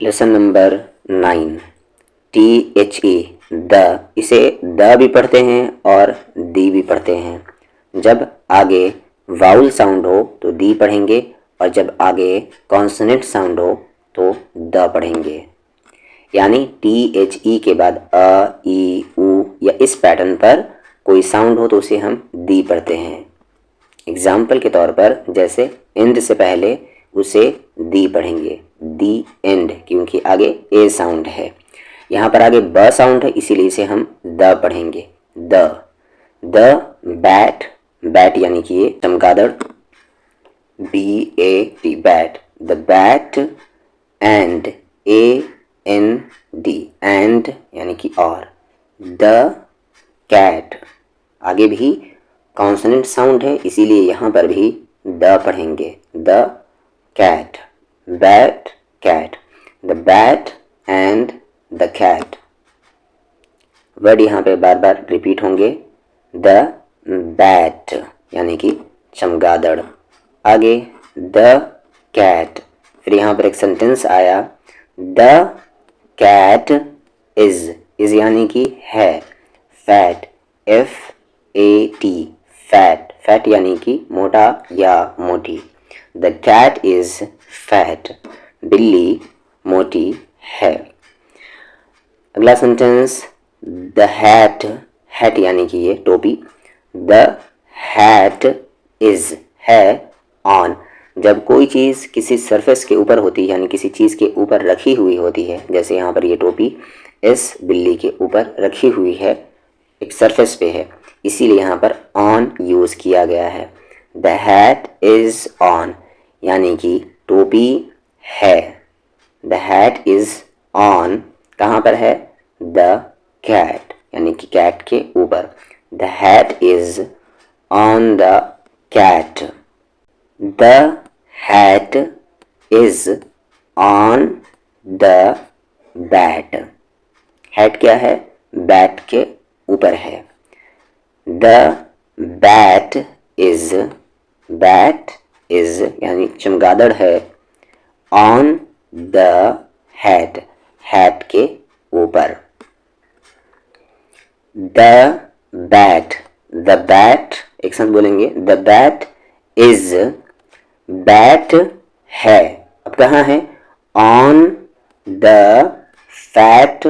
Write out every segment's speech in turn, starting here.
Lesson number 9 THE the, इसे the भी पढ़ते हैं और दी भी पढ़ते हैं। जब आगे वाउल साउंड हो तो दी पढ़ेंगे और जब आगे कॉन्सोनेंट साउंड हो तो द पढ़ेंगे। यानी THE के बाद अ ई उ या इस पैटर्न पर कोई साउंड हो तो उसे हम दी पढ़ते हैं। एग्जाम्पल के तौर पर जैसे एंड से पहले उसे दी पढ़ेंगे, दी एंड, क्योंकि आगे ए साउंड है। यहाँ पर आगे ब साउंड है इसीलिए इसे हम द पढ़ेंगे, द बैट, बैट यानी कि ये चमगादड़, BAT bat, the bat, and AND and यानी कि और, द कैट, आगे भी कॉन्सोनेंट साउंड है इसीलिए यहाँ पर भी द पढ़ेंगे, the cat, bat cat, the bat and the cat. Word यहाँ पे बार बार रिपीट होंगे, द बैट यानी कि चमगादड़, आगे द कैट, फिर यहाँ पर एक सेंटेंस आया, द कैट इज यानी कि है, फैट, FAT फैट, फैट यानी कि मोटा या मोटी, द कैट इज फैट, बिल्ली मोटी है। अगला सेंटेंस, द हैट, हैट यानी कि ये टोपी, द हैट इज है ऑन, जब कोई चीज़ किसी सरफेस के ऊपर होती है यानी किसी चीज़ के ऊपर रखी हुई होती है, जैसे यहाँ पर ये टोपी इस बिल्ली के ऊपर रखी हुई है, एक सरफेस पे है, इसीलिए यहाँ पर ऑन यूज़ किया गया है। द हैट इज ऑन यानी कि टोपी है, द हैट इज ऑन कहाँ पर है, द कैट यानी कि कैट के ऊपर, the hat is on the cat, the hat is on the bat, hat क्या है, बैट के ऊपर है, the bat is, bat is यानी चमगादड़ है, ऑन द हैट, हैट के ऊपर, द बैट, द बैट एक साथ बोलेंगे, द बैट इज, बैट है, अब कहाँ है, ऑन द फैट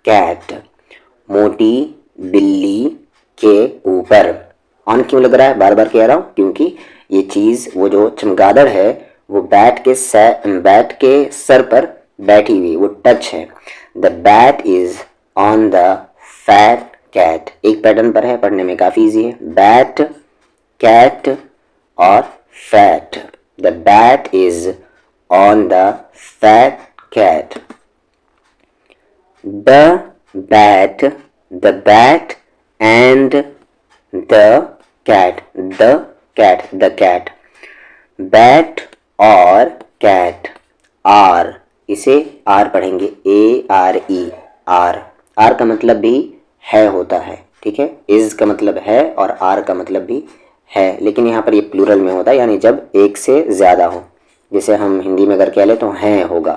कैट, मोटी बिल्ली के ऊपर। ऑन क्यों लग रहा है, बार बार कह रहा हूँ, क्योंकि ये चीज़ वो जो चमगादड़ है वो बैट के सर पर बैठी हुई, वो टच है। The bat is on the fat cat, एक पैटर्न पर है, पढ़ने में काफ़ी इजी है, बैट कैट और fat, the bat is on the fat cat, the bat and the cat, the cat, bat और कैट, आर, इसे आर पढ़ेंगे, ARE आर, आर का मतलब भी है होता है, ठीक है, इज का मतलब है और आर का मतलब भी है, लेकिन यहाँ पर ये प्लूरल में होता है, यानी जब एक से ज़्यादा हो, जैसे हम हिंदी में अगर कह ले तो हैं होगा,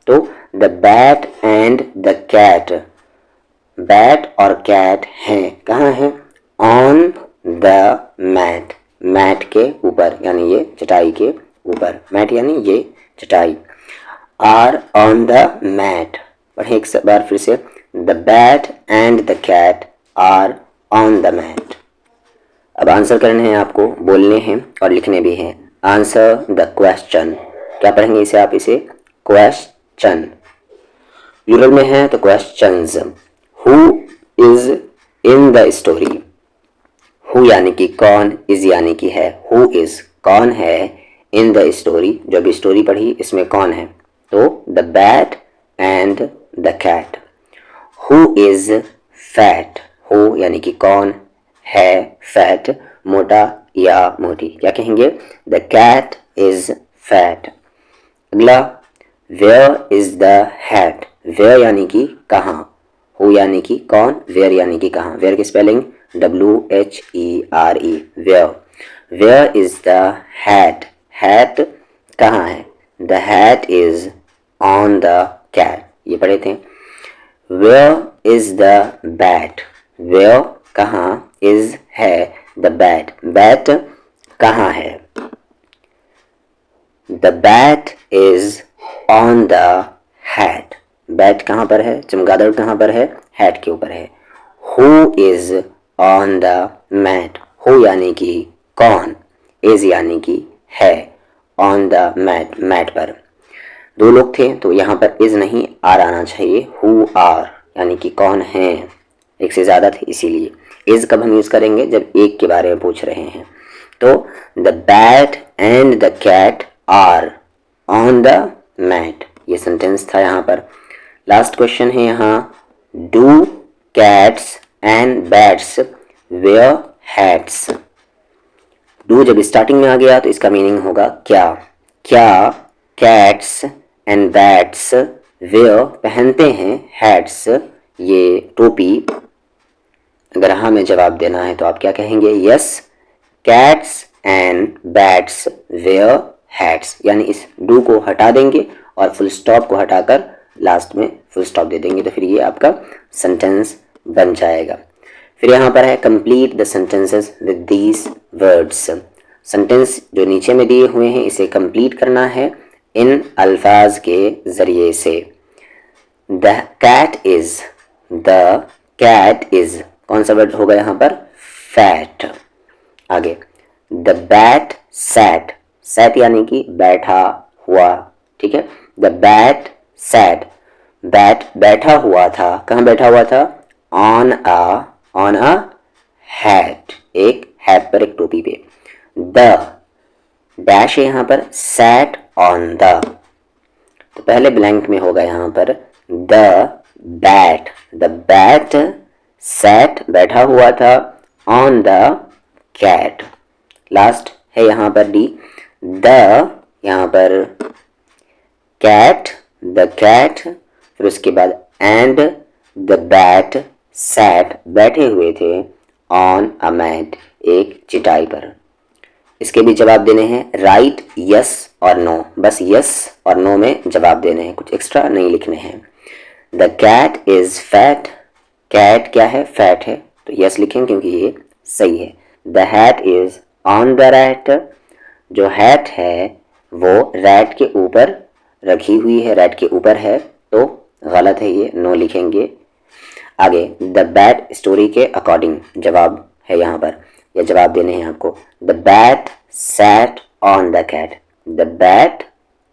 तो the bat and the cat, bat और कैट हैं, कहाँ हैं, ऑन द मैट, मैट के ऊपर यानी ये चटाई के ऊपर, मैट यानी ये चटाई, आर ऑन द मैट, पढ़े एक बार फिर से, the bat and the cat are on the mat. अब आंसर करने हैं आपको, बोलने हैं और लिखने भी हैं। आंसर द क्वेश्चन, क्या पढ़ेंगे इसे आप, इसे क्वेश्चन, प्लूरल में है तो questions. Who is in the story, who यानी कि कौन, इज यानी कि है, हु इज कौन है, इन द स्टोरी जो भी स्टोरी पढ़ी इसमें कौन है, तो the bat and the cat. Who is fat, who यानी कि कौन है, फैट मोटा या मोटी, क्या कहेंगे, द कैट इज फैट। अगला, where is the hat, where यानी कि कहाँ, हु यानी कि कौन, वेयर यानी कि कहाँ, वेयर की spelling WHERE, where, where is the hat, hat कहाँ है, the hat is on the cat, ये पढ़े थे। Where is the bat, where कहाँ, इज है, द बैट बैट कहाँ है। The bat is on the hat, bat कहाँ पर है, चमगादड़ कहाँ पर है, हैट के ऊपर है। Who is on the mat, who यानी कि कौन, इज यानी कि है, ऑन द मैट मैट पर। दो लोग थे तो यहाँ पर इज नहीं आर आना चाहिए, हु आर यानी कि कौन है, एक से ज़्यादा थे इसीलिए। इज कब हम यूज़ करेंगे, जब एक के बारे में पूछ रहे हैं। तो the bat and the cat are on the mat, ये सेंटेंस था यहाँ पर। लास्ट क्वेश्चन है यहाँ, do cats and bats wear hats. Do जब स्टार्टिंग में आ गया तो इसका मीनिंग होगा क्या, क्या कैट्स एंड बैट्स वेयर पहनते हैं, हैट्स ये टोपी। अगर हाँ में जवाब देना है तो आप क्या कहेंगे, yes cats and bats wear hats, यानी इस डू को हटा देंगे और फुल स्टॉप को हटाकर लास्ट में फुल स्टॉप दे देंगे, तो फिर ये आपका सेंटेंस बन जाएगा। फिर यहाँ पर है complete the sentences with these words, sentence जो नीचे में दिए हुए हैं इसे कंप्लीट करना है इन अल्फाज के ज़रिए से। The cat is, the cat is कौन सा वर्ड होगा यहाँ पर, फैट। आगे द बैट सैट, सैट यानी कि बैठा हुआ, ठीक है। द बैट सैट, बैट बैठा हुआ था, कहाँ बैठा हुआ था, ऑन अ हैट, एक हैट पर, एक टोपी पे। द डैश है यहाँ पर, सैट ऑन द, तो पहले ब्लैंक में होगा यहाँ पर the bat, the bat sat बैठा हुआ था ऑन द कैट। लास्ट है यहाँ पर डी, द यहाँ पर कैट, द कैट, फिर उसके बाद एंड द बैट सैट बैठे हुए थे ऑन अ मैट, एक चिटाई पर। इसके भी जवाब देने हैं, राइट यस और नो, बस यस और नो में जवाब देने हैं, कुछ एक्स्ट्रा नहीं लिखने हैं। The cat is fat, cat क्या है, फैट है, तो यस लिखेंगे क्योंकि ये सही है। The hat is on the rat, जो हैट है वो रैट के ऊपर रखी हुई है, रैट के ऊपर है, तो गलत है, ये नो लिखेंगे। आगे द बैट स्टोरी के अकॉर्डिंग जवाब है यहाँ पर, या जवाब देने हैं आपको। The bat sat on the cat, the bat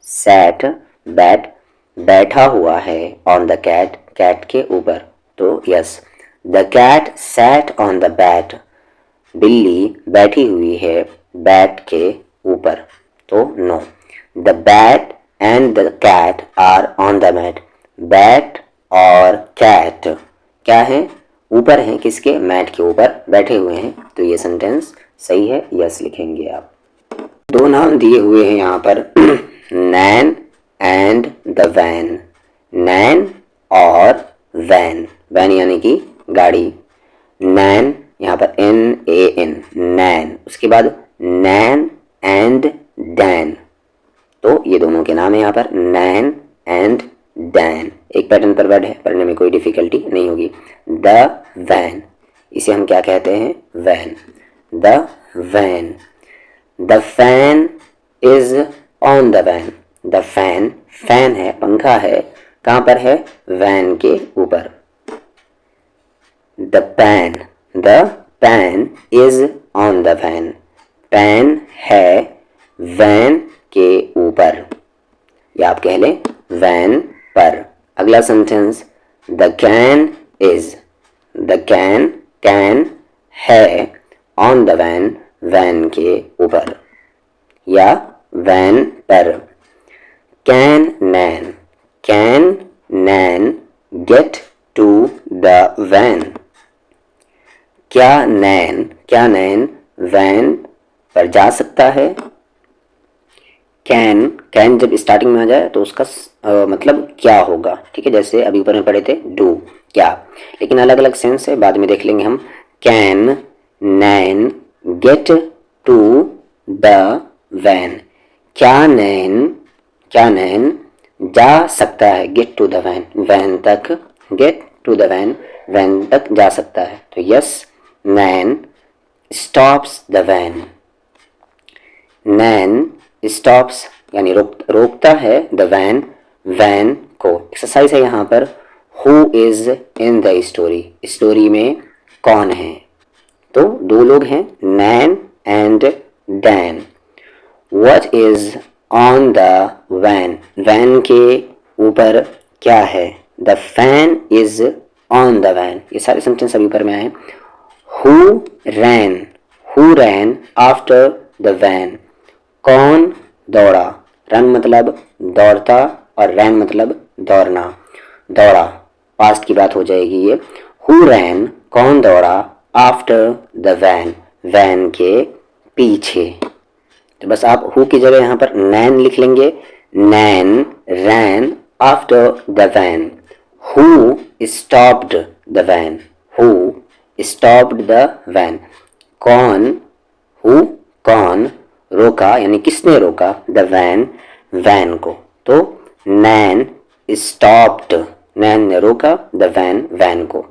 sat, bat बैठा हुआ है ऑन द कैट, कैट के ऊपर, तो yes. The cat sat on the bat, बिल्ली बैठी हुई है बैट के ऊपर, तो no. The bat and the cat are on the mat, bat और कैट क्या है, ऊपर हैं, किसके, मैट के ऊपर बैठे हुए हैं, तो ये सेंटेंस सही है, यस लिखेंगे आप। दो नाम दिए हुए हैं यहाँ पर नैन एंड द वैन, नैन और वैन, वैन यानी कि गाड़ी। नैन यहाँ पर NAN, नैन, उसके बाद नैन एंड डैन, तो ये दोनों के नाम है यहाँ पर, नैन एंड डैन, एक पैटर्न पर वर्ड है, पढ़ने में कोई डिफिकल्टी नहीं होगी। द वैन, इसे हम क्या कहते हैं, van, the van. The fan is on the van, the fan, fan है, पंखा है, कहाँ पर है, वैन के ऊपर। The pan is on the van, pan है वैन के ऊपर, या आप कह लें वैन पर। अगला sentence, the can is, the can है ऑन द वैन, वैन के ऊपर या वैन पर। Can Nan get to the van, क्या नैन वैन पर जा सकता है। कैन जब स्टार्टिंग में आ जाए तो उसका मतलब क्या होगा, ठीक है, जैसे अभी ऊपर में पढ़े थे डू, क्या, लेकिन अलग अलग सेंस है, बाद में देख लेंगे हम। Can Nan get to the van, क्या नैन जा सकता है, get to the van, van तक, get to the van, van तक जा सकता है। तो yes, Nan stops the van, Nan stops यानी रोकता है द वैन, वैन को। एक्सरसाइज है यहाँ पर, who is in the story, story में कौन है? तो दो लोग हैं, Nan and Dan. What is on the van, van के ऊपर क्या है? The fan is on the van. ये सारे सेंटेंस अभी ऊपर में आए। Who ran after the van, कौन दौड़ा? रन मतलब दौड़ता और रैन मतलब दौड़ना, दौड़ा, पास्ट की बात हो जाएगी ये। हु रैन, कौन दौड़ा? आफ्टर द वैन, वैन के पीछे। तो बस आप हु की जगह यहाँ पर नैन लिख लेंगे, Nan ran after the van, who stopped the van, who stopped the van, कौन, हु कौन रोका यानी किसने रोका, द वैन, वैन को। तो नैन स्टॉप्ड, नैन ने रोका द वैन, वैन को।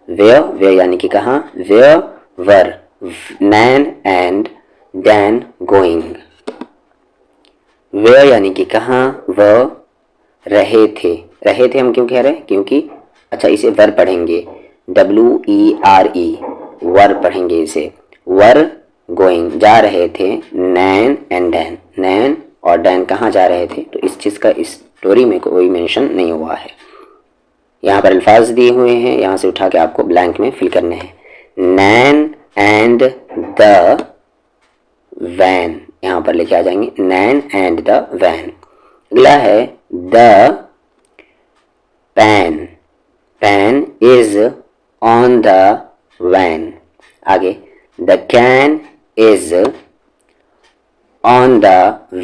वेयर यानी कि कहाँ, where were Nan and Dan going, where यानी कि कहाँ, वह रहे थे, रहे थे हम क्यों कह रहे हैं? क्योंकि अच्छा इसे वर पढ़ेंगे, WERE, वर पढ़ेंगे इसे, वर गोइंग जा रहे थे, नैन एंड डैन, नैन और डैन कहाँ जा रहे थे? तो इस चीज़ का इस स्टोरी में कोई मेंशन नहीं हुआ है। यहाँ पर अल्फाज दिए हुए हैं, यहाँ से उठा के आपको ब्लैंक में फिल करने हैं। नैन एंड द वैन, यहाँ पर लेके आ जाएंगे, नैन एंड द वैन। अगला है the pan, pan is on the van. आगे the can is on the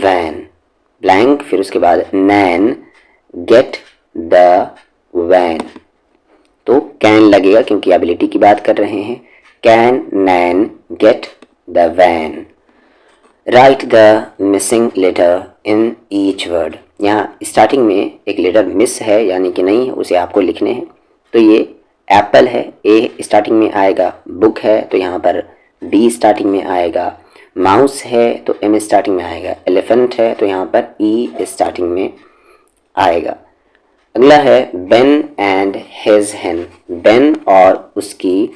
van, blank, फिर उसके बाद नैन गेट द वैन। तो कैन लगेगा क्योंकि एबिलिटी की बात कर रहे हैं। Can Nan get the van. Write the missing letter in each word, यहाँ स्टार्टिंग में एक लेटर मिस है यानी कि नहीं है, उसे आपको लिखने हैं। तो ये एप्पल है, ए स्टार्टिंग में आएगा, बुक है तो यहाँ पर बी स्टार्टिंग में आएगा, माउस है तो एम स्टार्टिंग में आएगा, एलिफेंट है तो यहाँ पर ई स्टार्टिंग में आएगा। अगला है बेन एंड हिज हेन, बेन और उसकी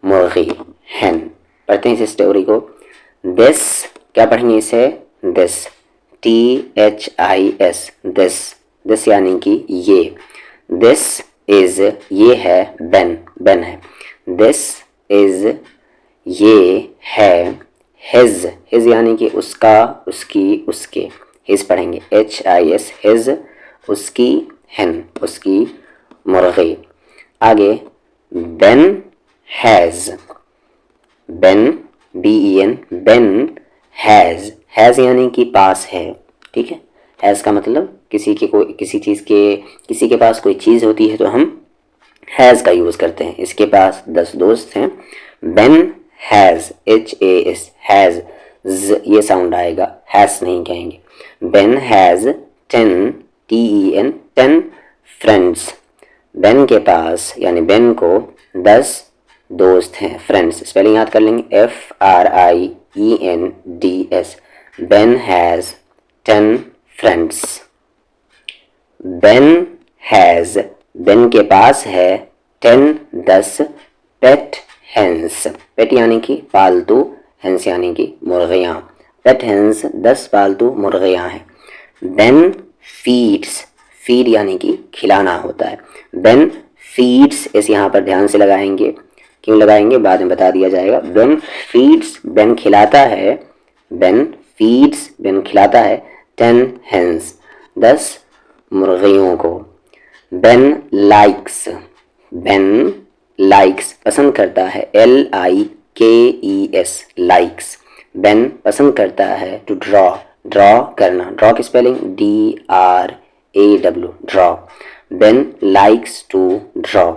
मुर्गी, हेन। पढ़ते हैं इस स्टोरी को। दिस, क्या पढ़ेंगे इसे? दिस, THIS, दिस, दिस यानी कि ये। दिस इज, ये है, बेन, बेन है। दिस इज, ये है, हिज, हिज यानी कि उसका, उसकी, उसके, हिज पढ़ेंगे, HIS, हिज, उसकी हेन, उसकी मुर्गी। आगे Ben has, Ben, BEN, Ben has, has यानी कि पास है, ठीक है। हैज का मतलब किसी के कोई, किसी चीज़ के, किसी के पास कोई चीज़ होती है तो हम हैज़ का यूज़ करते हैं। इसके पास 10 दोस्त हैं। बेन हैज़, HAS, हैज़, ये साउंड आएगा, हैज़ नहीं कहेंगे। Ben has 10, TEN, 10 friends. Ben के पास यानी बेन को 10 दोस्त हैं, फ्रेंड्स। स्पेलिंग याद कर लेंगे, FRIENDS। Ben has 10 friends. Ben has, Ben के पास है 10 पेट हेंस, पेट यानी कि पालतू, हेंस यानी कि मुर्गियाँ, पेट हेंस 10 पालतू मुर्गियाँ हैं। बेन फीड्स, फीड यानी कि खिलाना होता है। बेन फीड्स, इस यहाँ पर ध्यान से लगाएंगे, क्यों लगाएंगे बाद में बता दिया जाएगा। बेन फीड्स, बेन खिलाता है, बेन फीड्स, बेन खिलाता है 10 हेंस, 10 मुर्गियों को। बेन लाइक्स, बेन लाइक्स पसंद करता है, LIKES, लाइक्स। बेन पसंद करता है टू ड्रॉ, ड्रॉ करना, ड्रॉ की spelling DRAW, draw. Ben likes to draw.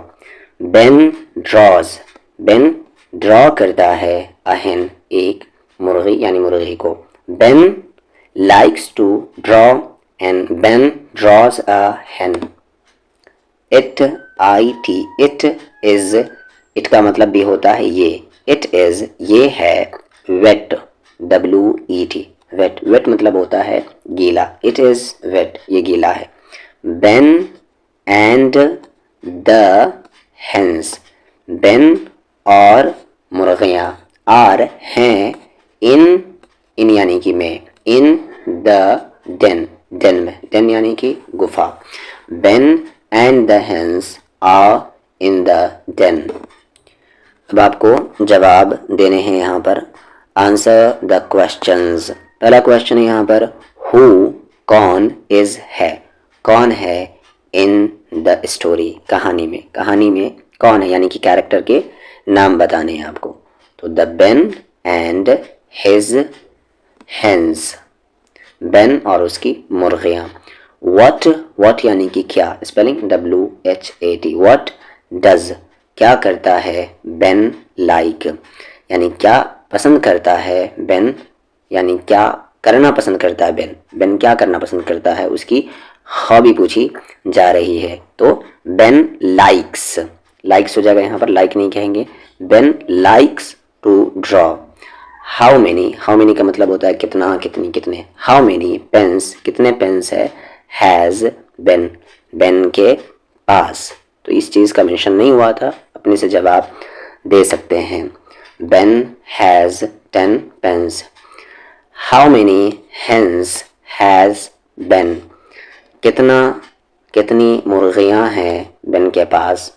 Ben draws, Ben draw करता है अ हेन, एक मुर्गी यानी मुर्गी को। Ben likes to draw and Ben draws a hen. It, it, it is, it का मतलब भी होता है ये. It is, ये है. Wet, wet, wet, wet मतलब होता है गीला. It is wet, ये गीला है. Ben and the hens, Ben और मुर्गियाँ, are हैं, in यानी कि में, in the den, den में, den यानी कि गुफा. Ben and the hens are in the den. अब आपको जवाब देने हैं यहाँ पर. Answer the questions. पहला क्वेश्चन है यहाँ पर, हु, कौन, इज है, कौन है इन द स्टोरी, कहानी में, कहानी में कौन है, यानी कि कैरेक्टर के नाम बताने हैं आपको. तो the Ben and his hence, Ben और उसकी मुर्गियाँ. व्हाट, व्हाट यानी कि क्या, स्पेलिंग WHAT. व्हाट डज, क्या करता है बेन लाइक, यानी क्या पसंद करता है बेन, यानी क्या करना पसंद करता है बेन, बेन क्या करना पसंद करता है, उसकी हॉबी पूछी जा रही है. तो बेन लाइक्स, लाइक्स हो जाएगा यहाँ पर, लाइक नहीं कहेंगे. Ben likes to draw. How many, how many का मतलब होता है कितना, कितनी, कितने. हाउ मेनी पेन्स, कितने पेन्स है, हैज़ बेन, बेन के पास. तो इस चीज़ का मेंशन नहीं हुआ था, अपने से जवाब दे सकते हैं. Ben has 10 pens. How many hens has Ben, कितना, कितनी मुर्गियाँ हैं बेन के पास.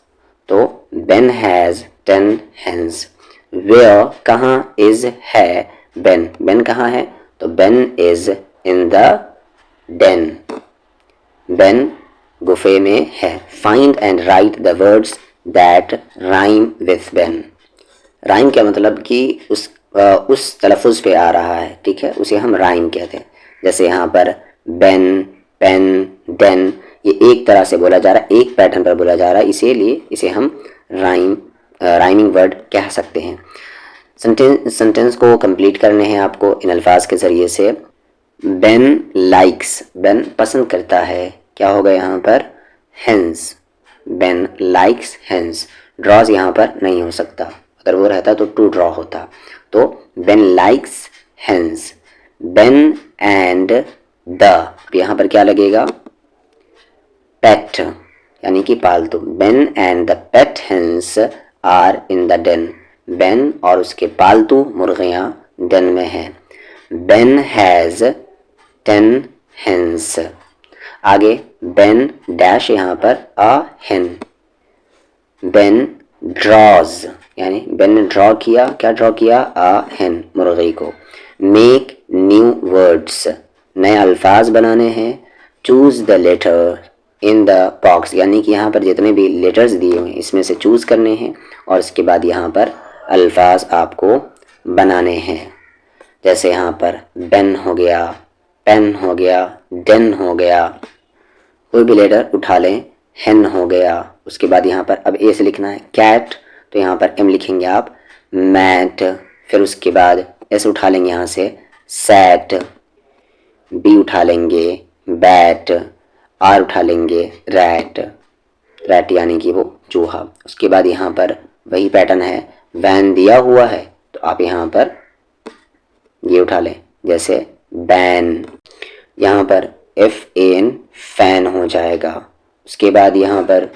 तो बेन हैज़ 10 हेंस. वेयर, कहाँ, इज है बेन, बेन कहाँ है, तो Ben is in the den, Ben गुफे में है. Find and write the words that rhyme with Ben. Rhyme का मतलब कि उस तलफ़ुज़ पे आ रहा है, ठीक है, उसे हम राइम कहते हैं. जैसे यहाँ पर बेन, पेन, डेन, ये एक तरह से बोला जा रहा है, एक पैटर्न पर बोला जा रहा है, इसीलिए इसे हम राइमिंग वर्ड कह सकते हैं. सेंटेंस को कंप्लीट करने हैं आपको इन अल्फाज के ज़रिए से. बेन लाइक्स, बेन पसंद करता है, क्या होगा यहाँ पर, hens. Ben likes hens. Draws यहाँ पर नहीं हो सकता, अगर वो रहता तो टू ड्रॉ होता. तो Ben likes hens. Ben and the, यहाँ पर क्या लगेगा, पेट यानी कि पालतू. Ben and the pet hens are in the den. बेन और उसके पालतू मुर्गियाँ डेन में हैं. Ben has 10 hens. आगे बेन डैश यहाँ पर अ हेन. बेन ड्रॉज, यानी बेन ने ड्रॉ किया, क्या ड्रॉ किया, अ हेन, मुर्गी को. मेक न्यू वर्ड्स, नए अल्फाज बनाने हैं. Choose the letter in the box, यानी कि यहाँ पर जितने भी लेटर्स दिए हुए हैं इसमें से चूज़ करने हैं और इसके बाद यहाँ पर अल्फाज आपको बनाने हैं. जैसे यहाँ पर बेन हो गया, पेन हो गया, डेन हो गया, कोई भी लेटर उठा लें. हेन हो गया, उसके बाद यहाँ पर अब ए से लिखना है. कैट, तो यहाँ पर एम लिखेंगे आप. मैट, फिर उसके बाद एस उठा लेंगे यहाँ से, सैट. बी उठा लेंगे, बैट. आर उठा लेंगे, रैट, रैट यानी कि वो चूहा. उसके बाद यहाँ पर वही पैटर्न है. वैन दिया हुआ है तो आप यहाँ पर ये उठा लें, जैसे बैन. यहाँ पर FAN फैन हो जाएगा. उसके बाद यहाँ पर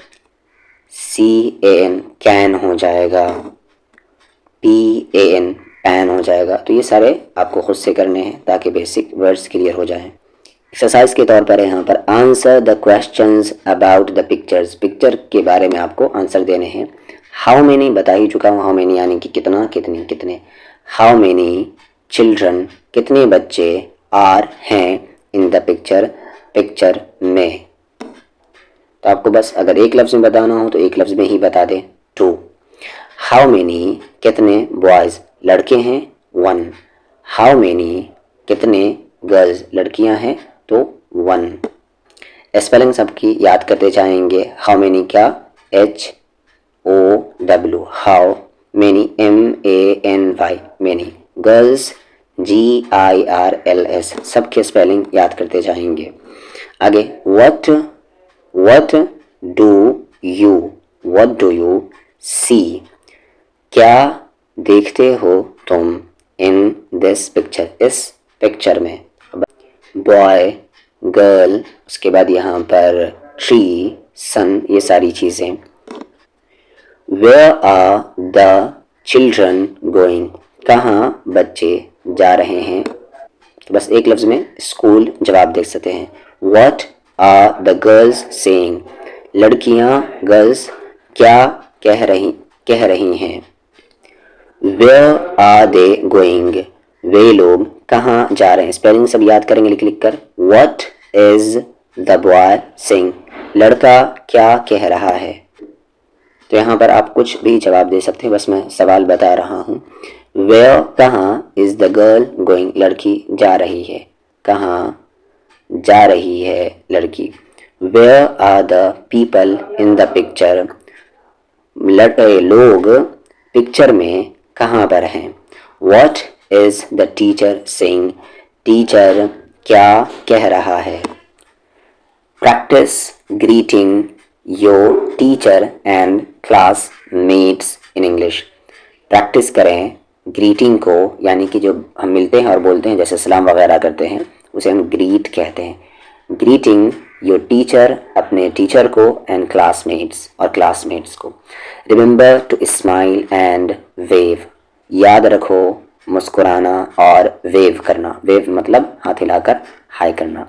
CAN कैन हो जाएगा. PAN पैन हो जाएगा. तो ये सारे आपको खुद से करने हैं ताकि बेसिक वर्ड्स क्लियर हो जाएं. एक्सरसाइज के तौर पर यहाँ पर answer the questions about the pictures, picture के बारे में आपको आंसर देने हैं. हाउ मेनी बता ही चुका हूँ, हाउ मेनी यानी कि कितना, कितनी, कितने. हाउ मेनी चिल्ड्रन, कितने बच्चे, आर हैं इन द पिक्चर, पिक्चर में. तो आपको बस अगर एक लफ्ज़ में बताना हो तो एक लफ्ज़ में ही बता दें, 2. हाउ मेनी, कितने बॉयज़, लड़के हैं, 1. हाउ मेनी, कितने गर्ल्स, लड़कियां हैं, तो 1. स्पेलिंग सबकी याद करते जाएंगे. हाउ मेनी का HOW, how many MANY, many. Girls GIRLS, सबके स्पेलिंग याद करते जाएंगे. आगे what do you see? क्या देखते हो तुम इन दिस पिक्चर, इस पिक्चर में? बॉय, गर्ल, उसके बाद यहाँ पर ट्री, सन, ये सारी चीज़ें। Where are the children going? कहाँ बच्चे जा रहे हैं? तो बस एक लफ्ज़ में स्कूल जवाब देख सकते हैं। What are the girls saying? लड़कियाँ, गर्ल्स क्या कह रही हैं? Where are they going? वे लोग कहाँ जा रहे हैं? स्पेलिंग सब याद करेंगे लिख लिख कर। What is the boy saying? लड़का क्या कह रहा है? तो यहाँ पर आप कुछ भी जवाब दे सकते हैं, बस मैं सवाल बता रहा हूँ। Where कहाँ is the girl going? लड़की जा रही है। कहाँ जा रही है लड़की? Where are the people in the picture? लोग पिक्चर में कहाँ पर हैं? What is the teacher saying? Teacher क्या कह रहा है? Practice greeting your teacher and classmates in English. Practice करें ग्रीटिंग को, यानी कि जो हम मिलते हैं और बोलते हैं, जैसे सलाम वगैरह करते हैं, उसे हम ग्रीट कहते हैं। ग्रीटिंग योर टीचर, अपने टीचर को, एंड क्लासमेट्स, और क्लासमेट्स को। Remember to smile and wave, याद रखो मुस्कुराना और वेव करना। वेव मतलब हाथ हिलाकर हाय करना।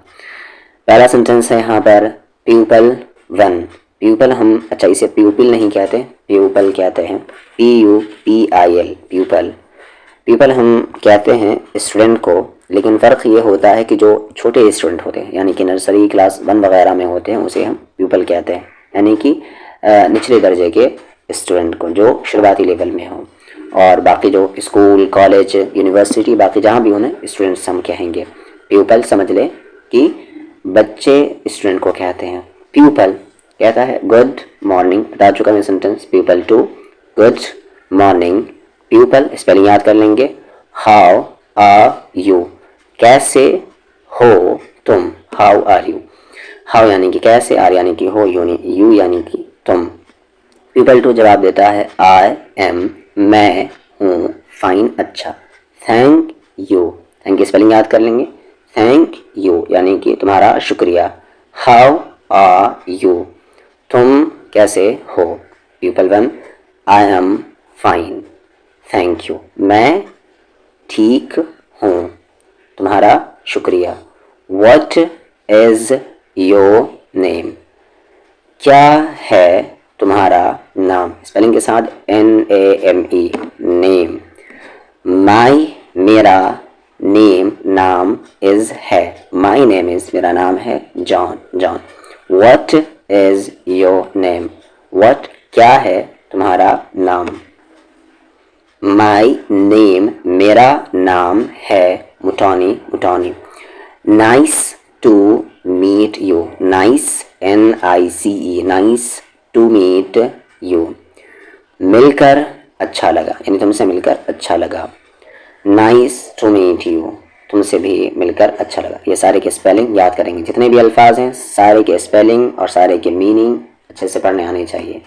पहला सेंटेंस है यहाँ पर प्यूपल 1। प्यूपल हम, अच्छा इसे प्यूपिल नहीं कहते, प्यूपल कहते हैं, PUPIL, प्यूपल। प्यूपल हम कहते हैं स्टूडेंट को, लेकिन फ़र्क ये होता है कि जो छोटे स्टूडेंट होते हैं, यानी कि नर्सरी क्लास 1 वगैरह में होते हैं, उसे हम प्यूपल कहते हैं, यानी कि निचले दर्जे के स्टूडेंट को, जो शुरुआती लेवल में हो। और बाकी जो स्कूल, कॉलेज, यूनिवर्सिटी, बाकी जहाँ भी उन्हें स्टूडेंट्स हम कहेंगे। प्यूपल समझ लें कि बच्चे स्टूडेंट को कहते हैं। प्यूपल कहता है गुड मॉर्निंग, बता चुका मैं sentence. Pupil 2 good morning. Pupil spelling याद कर लेंगे। हाउ आर यू, कैसे हो तुम। हाउ आर यू, हाउ यानी कि कैसे, आर यानी कि हो, यू यानी कि तुम। प्यूपल 2 जवाब देता है आई एम, मैं हूँ, फाइन, अच्छा। Thank you, thank you spelling याद कर लेंगे। थैंक यू यानी कि तुम्हारा शुक्रिया। हाउ आर यू, तुम कैसे हो। Pupil 1 I am fine, thank you, मैं ठीक हूँ, तुम्हारा शुक्रिया। व्हाट इज योर नेम, क्या है तुम्हारा नाम। स्पेलिंग के साथ NAME, नेम। माई, मेरा, नेम नाम, इज है, माई नेम इज, मेरा नाम है John, John. What is your name, what क्या है तुम्हारा नाम। माई नेम, मेरा नाम है Mutoni, Mutoni. Nice to meet you, nice NICE, nice to meet you. मिलकर अच्छा लगा, यानी तुमसे मिलकर अच्छा लगा। नाइस टू मीट यू, तुमसे भी मिलकर अच्छा लगा। ये सारे के स्पेलिंग याद करेंगे, जितने भी अल्फाज हैं सारे के स्पेलिंग और सारे के मीनिंग अच्छे से पढ़ने आने चाहिए।